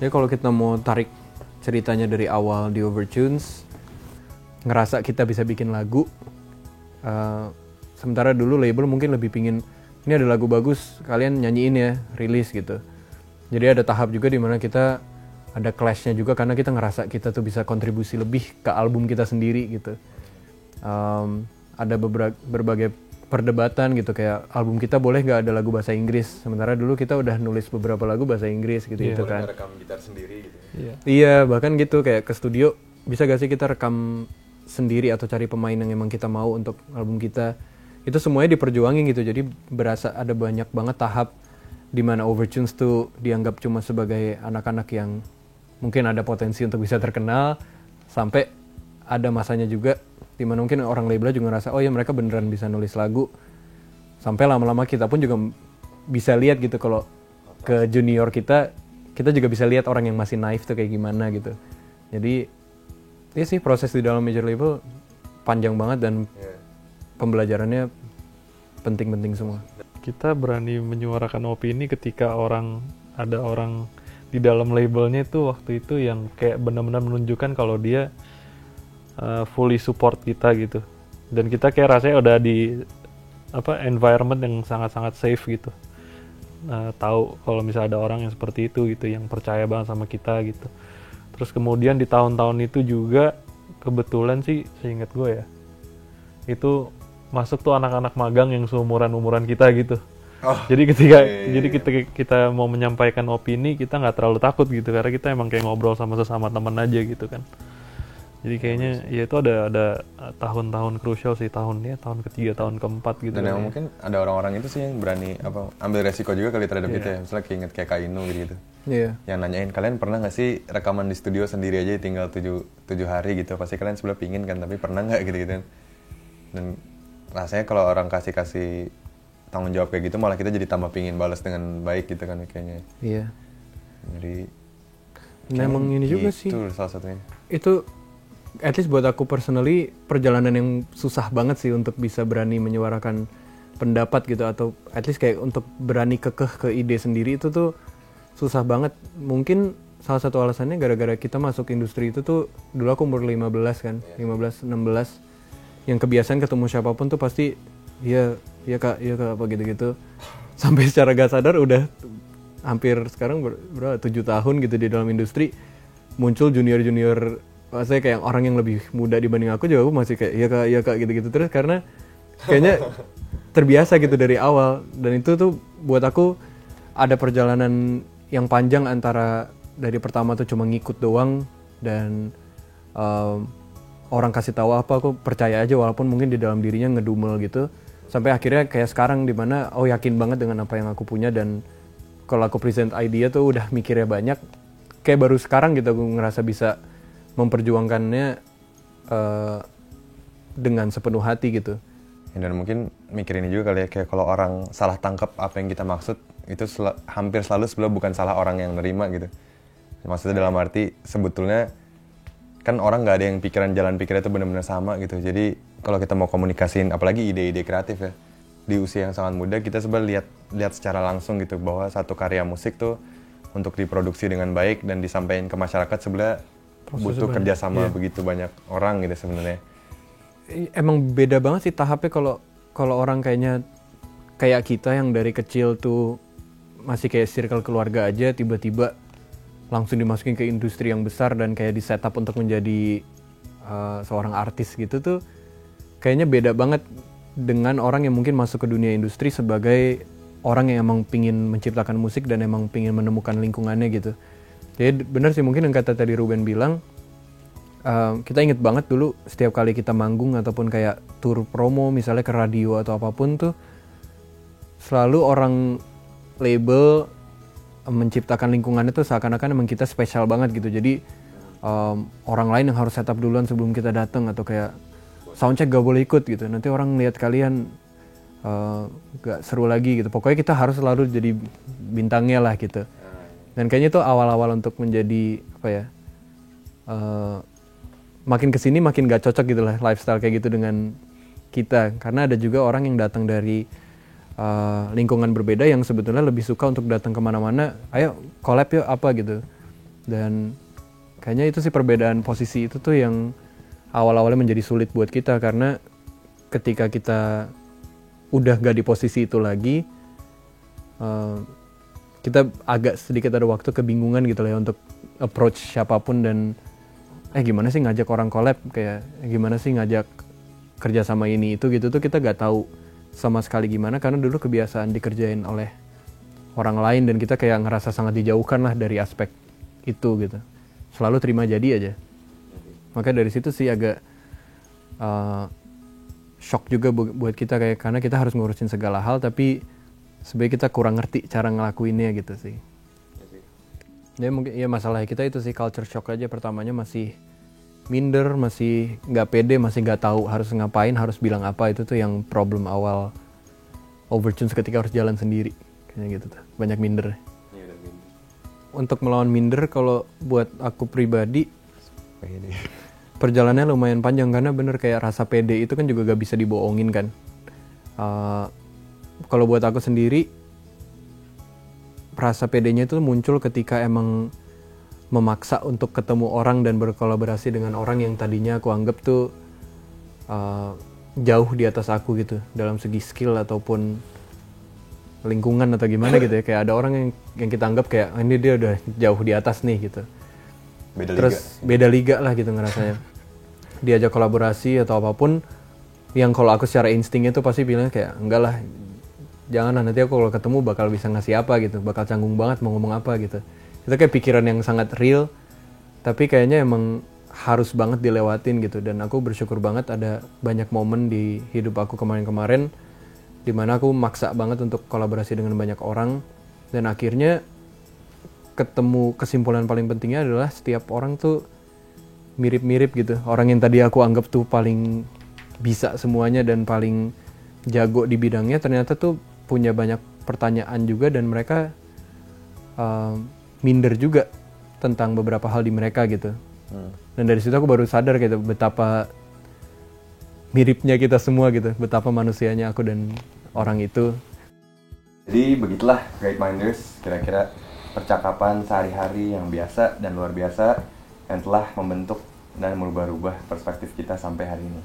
Jadi kalau kita mau tarik ceritanya dari awal di Overtunes, ngerasa kita bisa bikin lagu, sementara dulu label mungkin lebih pingin ini ada lagu bagus, kalian nyanyiin ya, rilis gitu. Jadi ada tahap juga di mana kita ada clash-nya juga karena kita ngerasa kita tuh bisa kontribusi lebih ke album kita sendiri gitu. Ada berbagai perdebatan gitu, kayak album kita boleh nggak ada lagu bahasa Inggris, sementara dulu kita udah nulis beberapa lagu bahasa Inggris gitu gitu kan. Rekam gitar sendiri gitu. Iya, bahkan gitu kayak ke studio bisa gak sih kita rekam sendiri atau cari pemain yang emang kita mau untuk album kita. Itu semuanya diperjuangin gitu. Jadi berasa ada banyak banget tahap di mana Overtunes tuh dianggap cuma sebagai anak-anak yang mungkin ada potensi untuk bisa terkenal, sampai ada masanya juga di mana mungkin orang label juga ngerasa oh ya mereka beneran bisa nulis lagu. Sampai lama-lama kita pun juga bisa lihat gitu kalau ke junior kita juga bisa lihat orang yang masih naif tuh kayak gimana gitu. Jadi ya sih proses di dalam major label panjang banget dan pembelajarannya penting-penting semua. Kita berani menyuarakan opini ketika ada orang di dalam labelnya itu waktu itu yang kayak benar-benar menunjukkan kalau dia fully support kita gitu. Dan kita kayak rasanya udah di environment yang sangat-sangat safe gitu. Tahu kalau misalnya ada orang yang seperti itu gitu, yang percaya banget sama kita gitu. Terus kemudian di tahun-tahun itu juga kebetulan sih seingat gue ya, itu masuk tuh anak-anak magang yang seumuran kita gitu. Jadi ketika kita mau menyampaikan opini, kita nggak terlalu takut gitu karena kita emang kayak ngobrol sama sesama teman aja gitu kan. Jadi kayaknya ya itu ada tahun-tahun krusial sih, tahun ketiga, tahun keempat gitu. Dan yang mungkin ada orang-orang itu sih yang berani ambil resiko juga kali terhadap kita ya. Misalnya kayak Kak Inu gitu. Iya. Yang nanyain, kalian pernah nggak sih rekaman di studio sendiri aja tinggal 7 hari gitu? Pasti kalian sebelah pingin kan, tapi pernah nggak gitu kan? Dan rasanya kalau orang kasih tanggung jawab kayak gitu, malah kita jadi tambah pingin balas dengan baik gitu kan kayaknya. Iya. Jadi emang ini juga sih. Itu salah satunya. Itu at least buat aku personally perjalanan yang susah banget sih untuk bisa berani menyuarakan pendapat gitu, atau at least kayak untuk berani kekeh ke ide sendiri itu tuh susah banget. Mungkin salah satu alasannya gara-gara kita masuk industri itu tuh dulu aku umur 15 kan, 15-16, yang kebiasaan ketemu siapapun tuh pasti iya kak apa gitu-gitu. Sampai secara gak sadar udah hampir sekarang berapa 7 tahun gitu di dalam industri, muncul junior saya kayak orang yang lebih muda dibanding aku juga, aku masih kayak iya kak gitu-gitu terus karena kayaknya terbiasa gitu dari awal. Dan itu tuh buat aku ada perjalanan yang panjang antara dari pertama tuh cuma ngikut doang dan orang kasih tahu apa aku percaya aja walaupun mungkin di dalam dirinya ngedumel gitu, sampai akhirnya kayak sekarang dimana yakin banget dengan apa yang aku punya, dan kalau aku present idea tuh udah mikirnya banyak, kayak baru sekarang gitu aku ngerasa bisa memperjuangkannya dengan sepenuh hati gitu. Dan mungkin mikir ini juga kali ya, kayak kalau orang salah tangkap apa yang kita maksud, itu hampir selalu sebenarnya bukan salah orang yang nerima gitu. Maksudnya dalam arti sebetulnya kan orang nggak ada yang jalan pikirnya itu benar-benar sama gitu. Jadi kalau kita mau komunikasiin apalagi ide-ide kreatif ya, di usia yang sangat muda kita sebenarnya lihat secara langsung gitu bahwa satu karya musik tuh untuk diproduksi dengan baik dan disampaikan ke masyarakat sebenarnya butuh kerjasama begitu banyak orang gitu sebenarnya. Emang beda banget sih tahapnya kalau orang kayak kita yang dari kecil tuh masih kayak circle keluarga aja, tiba-tiba langsung dimasukin ke industri yang besar dan kayak di setup untuk menjadi seorang artis gitu tuh kayaknya beda banget dengan orang yang mungkin masuk ke dunia industri sebagai orang yang emang pingin menciptakan musik dan emang pingin menemukan lingkungannya gitu. Jadi benar sih mungkin yang kata tadi Ruben bilang, kita inget banget dulu setiap kali kita manggung ataupun kayak tour promo misalnya ke radio atau apapun tuh, selalu orang label menciptakan lingkungannya tuh seakan-akan emang kita spesial banget gitu. Jadi orang lain yang harus setup duluan sebelum kita datang, atau kayak soundcheck gak boleh ikut gitu, nanti orang lihat kalian gak seru lagi gitu. Pokoknya kita harus selalu jadi bintangnya lah gitu. Dan kayaknya itu awal-awal untuk menjadi makin kesini makin gak cocok gitu lah lifestyle kayak gitu dengan kita, karena ada juga orang yang datang dari lingkungan berbeda yang sebetulnya lebih suka untuk datang kemana-mana, ayo collab yuk apa gitu. Dan kayaknya itu sih perbedaan posisi itu tuh yang awal-awalnya menjadi sulit buat kita, karena ketika kita udah gak di posisi itu lagi, kita agak sedikit ada waktu kebingungan gitu lah ya untuk approach siapapun, dan gimana sih ngajak orang collab, kayak gimana sih ngajak kerja sama ini itu gitu tuh kita gak tahu sama sekali gimana, karena dulu kebiasaan dikerjain oleh orang lain dan kita kayak ngerasa sangat dijauhkan lah dari aspek itu gitu, selalu terima jadi aja. Makanya dari situ sih agak shock juga buat kita, kayak karena kita harus ngurusin segala hal tapi sebenarnya kita kurang ngerti cara ngelakuinnya gitu sih. Ya mungkin ya masalah kita itu sih culture shock aja, pertamanya masih minder, masih nggak pede, masih nggak tahu harus ngapain, harus bilang apa. Itu tuh yang problem awal Overtunes ketika harus jalan sendiri kayak gitu tuh, banyak minder. Untuk melawan minder kalau buat aku pribadi perjalanannya lumayan panjang, karena bener kayak rasa pede itu kan juga gak bisa dibohongin kan. Kalau buat aku sendiri rasa pedenya itu muncul ketika emang memaksa untuk ketemu orang dan berkolaborasi dengan orang yang tadinya aku anggap tuh jauh di atas aku gitu, dalam segi skill ataupun lingkungan atau gimana gitu ya. Kayak ada orang yang kita anggap kayak ini dia udah jauh di atas nih gitu. Beda liga lah gitu ngerasanya. Diajak kolaborasi atau apapun, yang kalau aku secara instingnya tuh pasti bilang kayak enggak lah, jangan lah, nanti aku kalau ketemu bakal bisa ngasih apa gitu, bakal canggung banget mau ngomong apa gitu. Itu kayak pikiran yang sangat real, tapi kayaknya emang harus banget dilewatin gitu. Dan aku bersyukur banget ada banyak momen di hidup aku kemarin-kemarin dimana aku maksa banget untuk kolaborasi dengan banyak orang, dan akhirnya ketemu kesimpulan paling pentingnya adalah setiap orang tuh mirip-mirip gitu. Orang yang tadi aku anggap tuh paling bisa semuanya dan paling jago di bidangnya, ternyata tuh punya banyak pertanyaan juga, dan mereka minder juga tentang beberapa hal di mereka gitu. Dan dari situ aku baru sadar gitu betapa miripnya kita semua gitu, betapa manusianya aku dan orang itu. Jadi begitulah Great Minders, kira-kira percakapan sehari-hari yang biasa dan luar biasa yang telah membentuk dan merubah-rubah perspektif kita sampai hari ini.